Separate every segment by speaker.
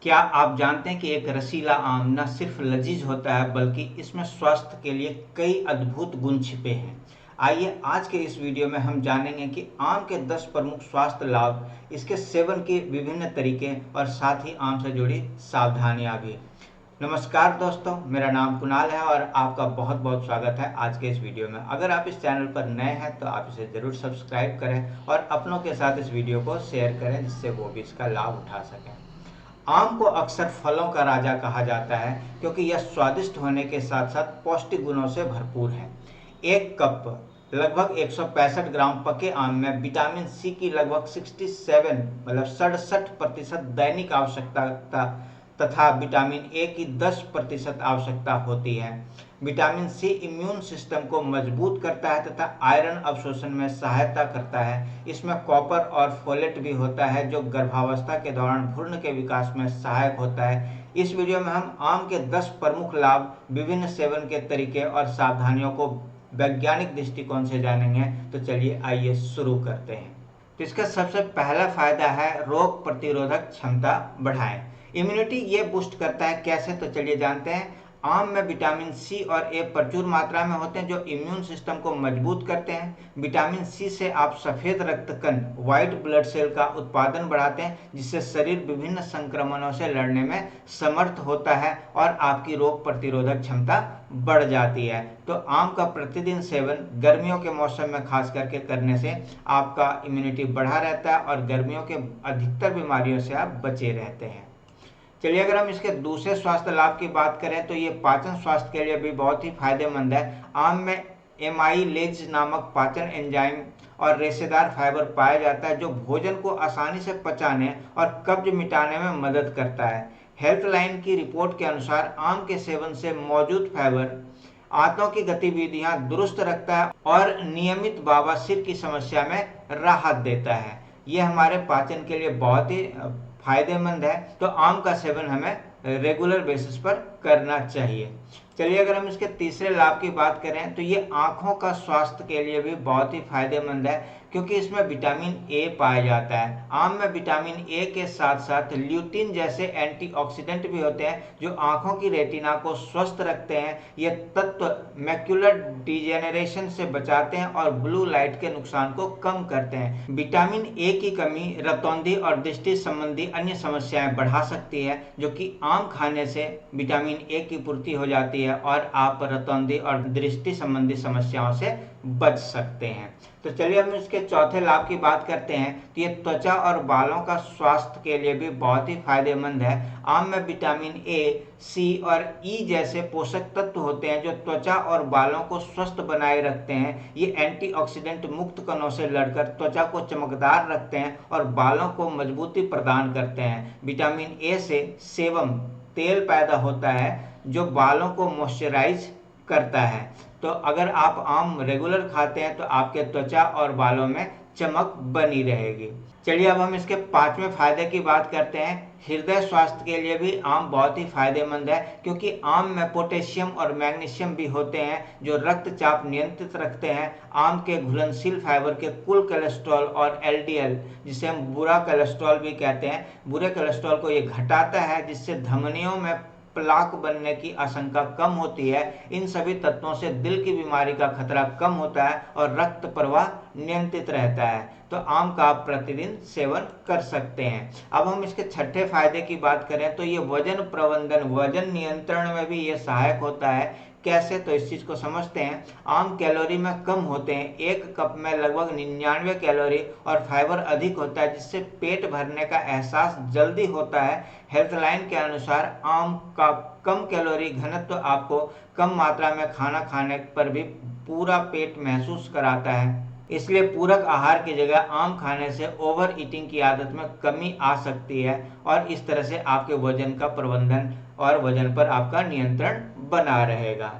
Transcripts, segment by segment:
Speaker 1: क्या आप जानते हैं कि एक रसीला आम न सिर्फ लजीज होता है बल्कि इसमें स्वास्थ्य के लिए कई अद्भुत गुण छिपे हैं। आइए आज के इस वीडियो में हम जानेंगे कि आम के 10 प्रमुख स्वास्थ्य लाभ, इसके सेवन के विभिन्न तरीके और साथ ही आम से जुड़ी सावधानियां भी। नमस्कार दोस्तों, मेरा नाम कुणाल है और आपका बहुत बहुत स्वागत है आज के इस वीडियो में। अगर आप इस चैनल पर नए हैं तो आप इसे ज़रूर सब्सक्राइब करें और अपनों के साथ इस वीडियो को शेयर करें जिससे वो भी इसका लाभ उठा सकें। आम को अक्सर फलों का राजा कहा जाता है क्योंकि यह स्वादिष्ट होने के साथ साथ पौष्टिक गुणों से भरपूर है। एक कप लगभग 165 ग्राम पके आम में विटामिन सी की लगभग 67% दैनिक आवश्यकता तथा विटामिन ए की 10% आवश्यकता होती है। विटामिन सी इम्यून सिस्टम को मजबूत करता है तथा आयरन अवशोषण में सहायता करता है। इसमें कॉपर और फोलेट भी होता है जो गर्भावस्था के दौरान भ्रूण के विकास में सहायक होता है। इस वीडियो में हम आम के 10 प्रमुख लाभ, विभिन्न सेवन के तरीके और सावधानियों को वैज्ञानिक दृष्टिकोण से जानेंगे। तो चलिए आइए शुरू करते हैं। तो इसका सबसे पहला फायदा है रोग प्रतिरोधक क्षमता बढ़ाएं। इम्यूनिटी ये बूस्ट करता है। कैसे? तो चलिए जानते हैं। आम में विटामिन सी और ए प्रचुर मात्रा में होते हैं जो इम्यून सिस्टम को मजबूत करते हैं। विटामिन सी से आप सफ़ेद रक्त कण व्हाइट ब्लड सेल का उत्पादन बढ़ाते हैं जिससे शरीर विभिन्न संक्रमणों से लड़ने में समर्थ होता है और आपकी रोग प्रतिरोधक क्षमता बढ़ जाती है। तो आम का प्रतिदिन सेवन गर्मियों के मौसम में खास करके करने से आपका इम्यूनिटी बढ़ा रहता है और गर्मियों के अधिकतर बीमारियों से आप बचे रहते हैं। चलिए अगर हम इसके दूसरे स्वास्थ्य लाभ की बात करें तो ये पाचन स्वास्थ्य के लिए भी बहुत ही फायदेमंद है। आम में एमाइलेज नामक पाचन एंजाइम और रेशेदार फाइबर पाया जाता है जो भोजन को आसानी से पचाने और कब्ज मिटाने में मदद करता है। हेल्थलाइन की रिपोर्ट के अनुसार आम के सेवन से मौजूद फाइबर आंतों की गतिविधियां दुरुस्त रखता है और नियमित बवासीर की समस्या में राहत देता है। यह हमारे पाचन के लिए बहुत ही फायदेमंद है। तो आम का सेवन हमें रेगुलर बेसिस पर करना चाहिए। चलिए अगर हम इसके तीसरे लाभ की बात करें तो ये आंखों का स्वास्थ्य के लिए भी बहुत ही फायदेमंद है क्योंकि इसमें विटामिन ए पाया जाता है। आम में विटामिन ए के साथ साथ ल्यूटिन जैसे एंटीऑक्सीडेंट भी होते हैं जो आंखों की रेटिना को स्वस्थ रखते हैं। ये तत्व मैक्युलर डिजेनरेशन से बचाते हैं और ब्लू लाइट के नुकसान को कम करते हैं। विटामिन ए की कमी रतौंधी और दृष्टि संबंधी अन्य समस्याएं बढ़ा सकती है, जो कि आम खाने से विटामिन ए की पूर्ति हो जाती है और आप रतौंधी और दृष्टि संबंधी समस्याओं से बच सकते हैं। तो चलिए हम इसके चौथे लाभ की बात करते हैं। तो ये त्वचा और बालों का स्वास्थ्य के लिए भी बहुत ही फायदेमंद है। आम में विटामिन ए, सी और ई जैसे पोषक तत्व होते हैं जो त्वचा और बालों को स्वस्थ बनाए रखते हैं। ये एंटीऑक्सीडेंट मुक्त कणों से लड़कर त्वचा को चमकदार रखते हैं और बालों को मजबूती प्रदान करते हैं। विटामिन ए से सेबम तेल पैदा होता है जो बालों को मॉइस्चराइज करता है। तो अगर आप आम रेगुलर खाते हैं तो आपके त्वचा और बालों में चमक बनी रहेगी। चलिए अब हम इसके पांचवें फायदे की बात करते हैं। हृदय स्वास्थ्य के लिए भी आम बहुत ही फायदेमंद है क्योंकि आम में पोटेशियम और मैग्नीशियम भी होते हैं जो रक्तचाप नियंत्रित रखते हैं। आम के घुलनशील फाइबर के कुल कोलेस्ट्रॉल और एलडीएल, जिसे हम बुरा कोलेस्ट्रॉल भी कहते हैं, बुरे कोलेस्ट्रॉल को ये घटाता है जिससे धमनियों में प्लाक बनने की आशंका कम होती है। इन सभी तत्वों से दिल की बीमारी का खतरा कम होता है और रक्त प्रवाह नियंत्रित रहता है। तो आम का आप प्रतिदिन सेवन कर सकते हैं। अब हम इसके छठे फायदे की बात करें तो ये वजन प्रबंधन, वजन नियंत्रण में भी ये सहायक होता है। कैसे? तो इस चीज को समझते हैं। आम कैलोरी में कम होते हैं। एक कप में लगभग 99 कैलोरी और फाइबर अधिक होता है जिससे पेट भरने का एहसास जल्दी होता है। हेल्थलाइन के अनुसार आम का कम कैलोरी घनत्व आपको कम मात्रा में खाना खाने पर भी पूरा पेट महसूस कराता है। इसलिए पूरक आहार की जगह आम खाने से ओवर ईटिंग की आदत में कमी आ सकती है और इस तरह से आपके वजन का प्रबंधन और वजन पर आपका नियंत्रण बना रहेगा।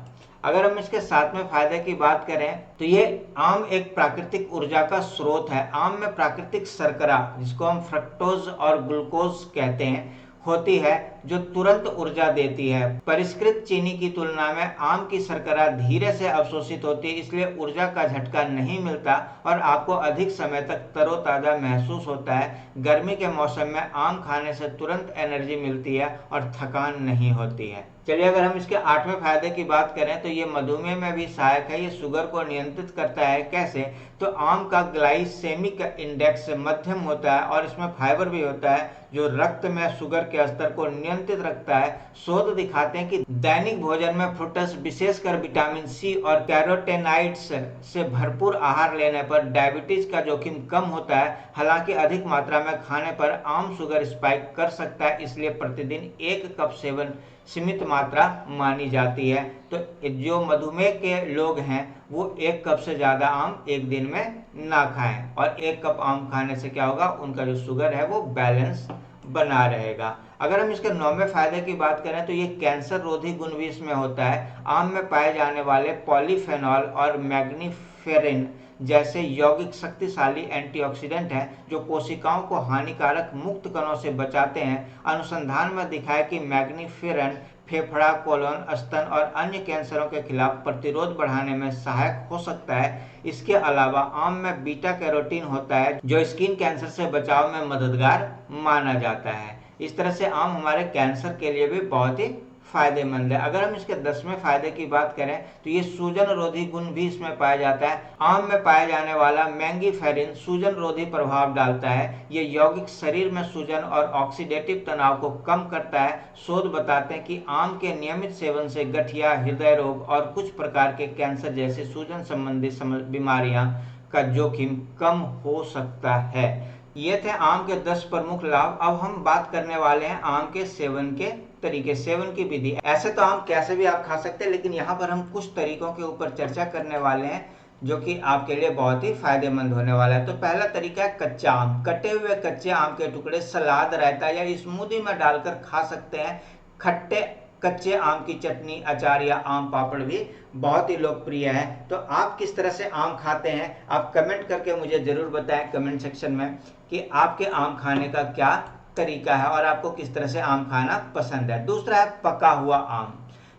Speaker 1: अगर हम इसके सातवें फायदे की बात करें तो ये आम एक प्राकृतिक ऊर्जा का स्रोत है। आम में प्राकृतिक शर्करा, जिसको हम फ्रक्टोज और ग्लूकोज कहते हैं, होती है जो तुरंत ऊर्जा देती है। परिष्कृत चीनी की तुलना में आम की शर्करा धीरे से अवशोषित होती है, इसलिए ऊर्जा का झटका नहीं मिलता और आपको अधिक समय तक तरोताजा महसूस होता है। गर्मी के मौसम में आम खाने से तुरंत एनर्जी मिलती है और थकान नहीं होती है। चलिए अगर हम इसके 8वें फायदे की बात करें तो ये मधुमेह में भी सहायक है। ये शुगर को नियंत्रित करता है। कैसे? तो आम का ग्लाइसेमिक इंडेक्स मध्यम होता है और इसमें फाइबर भी होता है जो रक्त में शुगर के स्तर को नियंत्रित रखता है। शोध दिखाते हैं कि दैनिक भोजन में फ्रूट्स, विशेषकर विटामिन सी और कैरोटेनॉइड्स से भरपूर आहार लेने पर डायबिटीज का जोखिम कम होता है। हालांकि अधिक मात्रा में खाने पर आम शुगर स्पाइक कर सकता है, इसलिए प्रतिदिन 1 कप सेवन सीमित मात्रा मानी जाती है। तो जो मधुमेह के लोग हैं वो 1 कप से ज्यादा आम एक दिन में ना खाएं और 1 कप आम खाने से क्या होगा, उनका जो शुगर है वो बैलेंस बना रहेगा। अगर हम इसके 9वें फायदे की बात करें तो ये कैंसर रोधी गुण भी इसमें होता है। आम में पाए जाने वाले पॉलीफेनॉल और मैग्नीफेरिन जैसे यौगिक शक्तिशाली एंटीऑक्सीडेंट हैं जो कोशिकाओं को हानिकारक मुक्त कणों से बचाते हैं। अनुसंधान में दिखाया कि मैग्नीफेरिन फेफड़ा, कोलन, स्तन और अन्य कैंसरों के खिलाफ प्रतिरोध बढ़ाने में सहायक हो सकता है। इसके अलावा आम में बीटा कैरोटीन होता है जो स्किन कैंसर से बचाव में मददगार माना जाता है। इस तरह से आम हमारे कैंसर के लिए भी बहुत ही फायदेमंद है। अगर हम इसके 10वें फायदे की बात करें तो ये सूजन रोधी गुण भी इसमें पाया जाता है। आम में पाया जाने वाला मैंगीफेरिन सूजन रोधी प्रभाव डालता है। ये यौगिक शरीर में सूजन और ऑक्सीडेटिव तनाव को कम करता है। शोध बताते हैं कि आम के नियमित सेवन से गठिया, हृदय रोग और कुछ प्रकार के कैंसर जैसी सूजन संबंधी बीमारियां का जोखिम कम हो सकता है। ये थे आम के 10 प्रमुख लाभ। अब हम बात करने वाले हैं आम के सेवन के तरीके, सेवन की विधि। ऐसे तो आम कैसे भी आप खा सकते हैं, लेकिन यहाँ पर हम कुछ तरीकों के ऊपर चर्चा करने वाले हैं जो कि आपके लिए बहुत ही फायदेमंद होने वाला है। तो पहला तरीका है कच्चा आम। कटे हुए कच्चे आम के टुकड़े सलाद, रायता या स्मूदी में डालकर खा सकते हैं। खट्टे कच्चे आम की चटनी, अचार या आम पापड़ भी बहुत ही लोकप्रिय है। तो आप किस तरह से आम खाते हैं, आप कमेंट करके मुझे जरूर बताएं कमेंट सेक्शन में कि आपके आम खाने का क्या तरीका है और आपको किस तरह से आम खाना पसंद है। दूसरा है पका हुआ आम।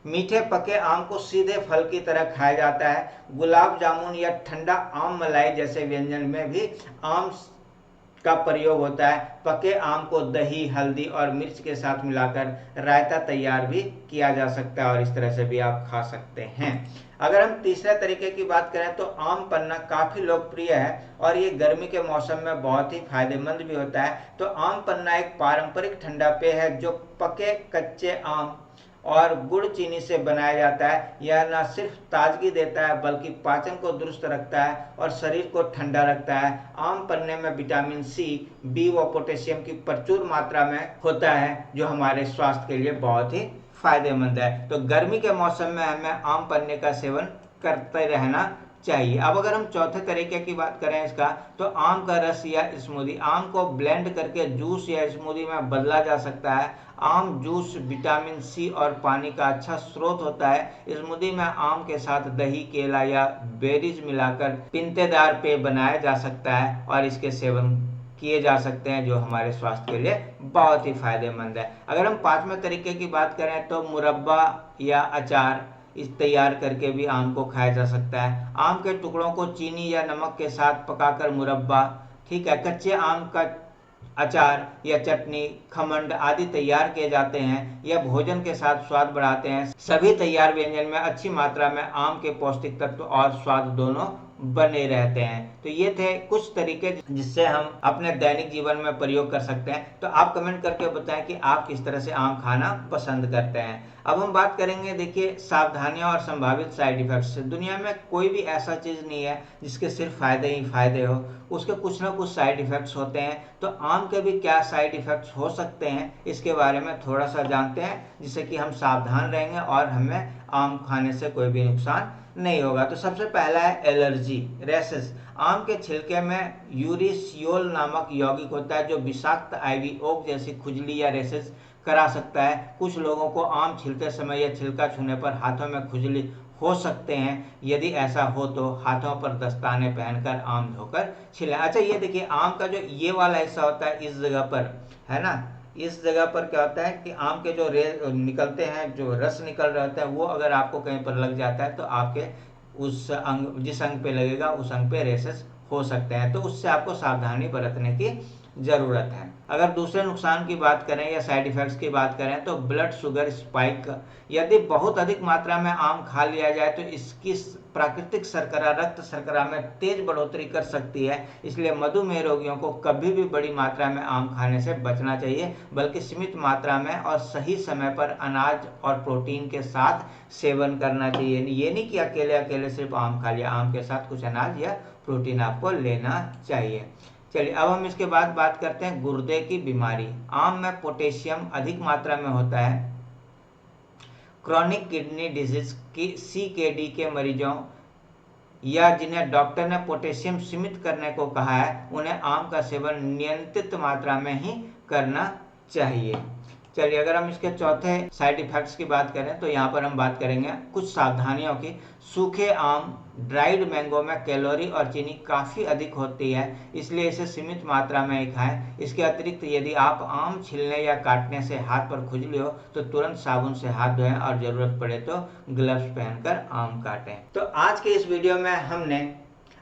Speaker 1: मीठे पके आम को सीधे फल की तरह खाया जाता है। गुलाब जामुन या ठंडा आम मलाई जैसे व्यंजन में भी आम का प्रयोग होता है। पके आम को दही, हल्दी और मिर्च के साथ मिलाकर रायता तैयार भी किया जा सकता है और इस तरह से भी आप खा सकते हैं। अगर हम तीसरे तरीके की बात करें तो आम पन्ना काफी लोकप्रिय है और ये गर्मी के मौसम में बहुत ही फायदेमंद भी होता है। तो आम पन्ना एक पारंपरिक ठंडा पेय है जो पके कच्चे आम और गुड़ चीनी से बनाया जाता है। यह न सिर्फ ताजगी देता है बल्कि पाचन को दुरुस्त रखता है और शरीर को ठंडा रखता है। आम पन्ने में विटामिन सी, बी व पोटेशियम की प्रचुर मात्रा में होता है जो हमारे स्वास्थ्य के लिए बहुत ही फायदेमंद है। तो गर्मी के मौसम में हमें आम पन्ने का सेवन करते रहना चाहिए। अब अगर हम चौथे तरीके की बात करें इसका, तो आम का रस या स्मूदी। आम को ब्लेंड करके जूस या स्मूदी में बदला जा सकता है। आम जूस विटामिन सी और पानी का अच्छा स्रोत होता है। स्मूदी में आम के साथ दही, केला या बेरीज मिलाकर पिंतेदार पेय बनाया जा सकता है और इसके सेवन किए जा सकते हैं जो हमारे स्वास्थ्य के लिए बहुत ही फायदेमंद है। अगर हम 5वें तरीके की बात करें तो मुरब्बा या अचार इस तैयार करके भी आम को खाया जा सकता है। आम के टुकड़ों को चीनी या नमक के साथ पकाकर मुरब्बा, ठीक है, कच्चे आम का अचार या चटनी, खमंड आदि तैयार किए जाते हैं। यह भोजन के साथ स्वाद बढ़ाते हैं। सभी तैयार व्यंजन में अच्छी मात्रा में आम के पौष्टिक तत्व और स्वाद दोनों बने रहते हैं। तो ये थे कुछ तरीके जिससे हम अपने दैनिक जीवन में प्रयोग कर सकते हैं। तो आप कमेंट करके बताएं कि आप किस तरह से आम खाना पसंद करते हैं। अब हम बात करेंगे, देखिए, सावधानियां और संभावित साइड इफेक्ट्स। दुनिया में कोई भी ऐसा चीज नहीं है जिसके सिर्फ फायदे ही फायदे हो, उसके कुछ ना कुछ साइड इफेक्ट्स होते हैं। तो आम के भी क्या साइड इफेक्ट्स हो सकते हैं इसके बारे में थोड़ा सा जानते हैं, जिससे कि हम सावधान रहेंगे और हमें आम खाने से कोई भी नुकसान नहीं होगा। तो सबसे पहला है एलर्जी, रैशेस। आम के छिलके में यूरिसियोल नामक यौगिक होता है जो विषाक्त आईवी ओक जैसी खुजली या रैशेस करा सकता है। कुछ लोगों को आम छीलते समय या छिलका छूने पर हाथों में खुजली हो सकते हैं। यदि ऐसा हो तो हाथों पर दस्ताने पहनकर आम धोकर छीलें। अच्छा, ये देखिए, आम का जो ये वाला हिस्सा होता है इस जगह पर, है ना, इस जगह पर क्या होता है कि आम के जो निकलते हैं, जो रस निकल रहे होते हैं, वो अगर आपको कहीं पर लग जाता है तो आपके उस अंग, जिस अंग पे लगेगा उस अंग पे रेशेस हो सकते हैं। तो उससे आपको सावधानी बरतने की ज़रूरत है। अगर दूसरे नुकसान की बात करें या साइड इफ़ेक्ट्स की बात करें तो ब्लड शुगर स्पाइक, यदि बहुत अधिक मात्रा में आम खा लिया जाए तो इसकी प्राकृतिक शर्करा, रक्त शर्करा में तेज बढ़ोतरी कर सकती है। इसलिए मधुमेह रोगियों को कभी भी बड़ी मात्रा में आम खाने से बचना चाहिए, बल्कि सीमित मात्रा में और सही समय पर अनाज और प्रोटीन के साथ सेवन करना चाहिए। ये नहीं कि अकेले अकेले सिर्फ आम खा लिया, आम के साथ कुछ अनाज या प्रोटीन आपको लेना चाहिए। चलिए अब हम इसके बाद बात करते हैं गुर्दे की बीमारी। आम में पोटेशियम अधिक मात्रा में होता है। क्रॉनिक किडनी डिजीज की CKD के मरीजों या जिन्हें डॉक्टर ने पोटेशियम सीमित करने को कहा है, उन्हें आम का सेवन नियंत्रित मात्रा में ही करना चाहिए। चलिए अगर हम इसके चौथे साइड इफेक्ट्स की बात करें तो यहाँ पर हम बात करेंगे कुछ सावधानियों की। सूखे आम, ड्राइड मैंगो में कैलोरी और चीनी काफ़ी अधिक होती है, इसलिए इसे सीमित मात्रा में ही खाएं। इसके अतिरिक्त यदि आप आम छीलने या काटने से हाथ पर खुजली हो तो तुरंत साबुन से हाथ धोएं और ज़रूरत पड़े तो ग्लव्स पहनकर आम काटें। तो आज के इस वीडियो में हमने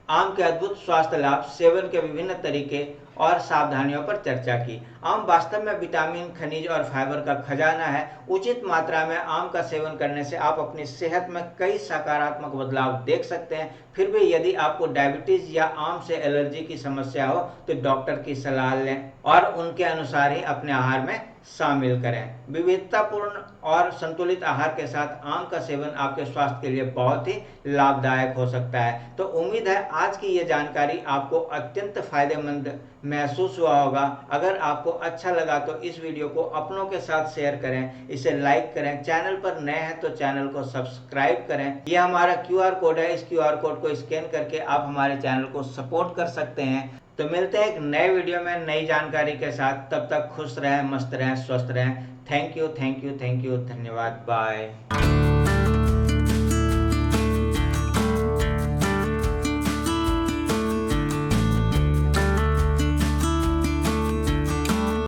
Speaker 1: आम के अद्भुत स्वास्थ्य लाभ, सेवन के विभिन्न तरीके और सावधानियों पर चर्चा की। आम वास्तव में विटामिन, खनिज और फाइबर का खजाना है। उचित मात्रा में आम का सेवन करने से आप अपनी सेहत में कई सकारात्मक बदलाव देख सकते हैं। फिर भी यदि आपको डायबिटीज या आम से एलर्जी की समस्या हो तो डॉक्टर की सलाह लें और उनके अनुसार ही अपने आहार में शामिल करें। विविधतापूर्ण और संतुलित आहार के साथ आम का सेवन आपके स्वास्थ्य के लिए बहुत ही लाभदायक हो सकता है। तो उम्मीद है आज की ये जानकारी आपको अत्यंत फायदेमंद महसूस हुआ होगा। अगर आपको अच्छा लगा तो इस वीडियो को अपनों के साथ शेयर करें, इसे लाइक करें। चैनल पर नए हैं तो चैनल को सब्सक्राइब करें। यह हमारा QR कोड है, इस QR कोड को स्कैन करके आप हमारे चैनल को सपोर्ट कर सकते हैं। तो मिलते हैं एक नए वीडियो में नई जानकारी के साथ। तब तक खुश रहें, मस्त रहें, स्वस्थ रहें। Thank you, thank you, thank you, धन्यवाद, बाय।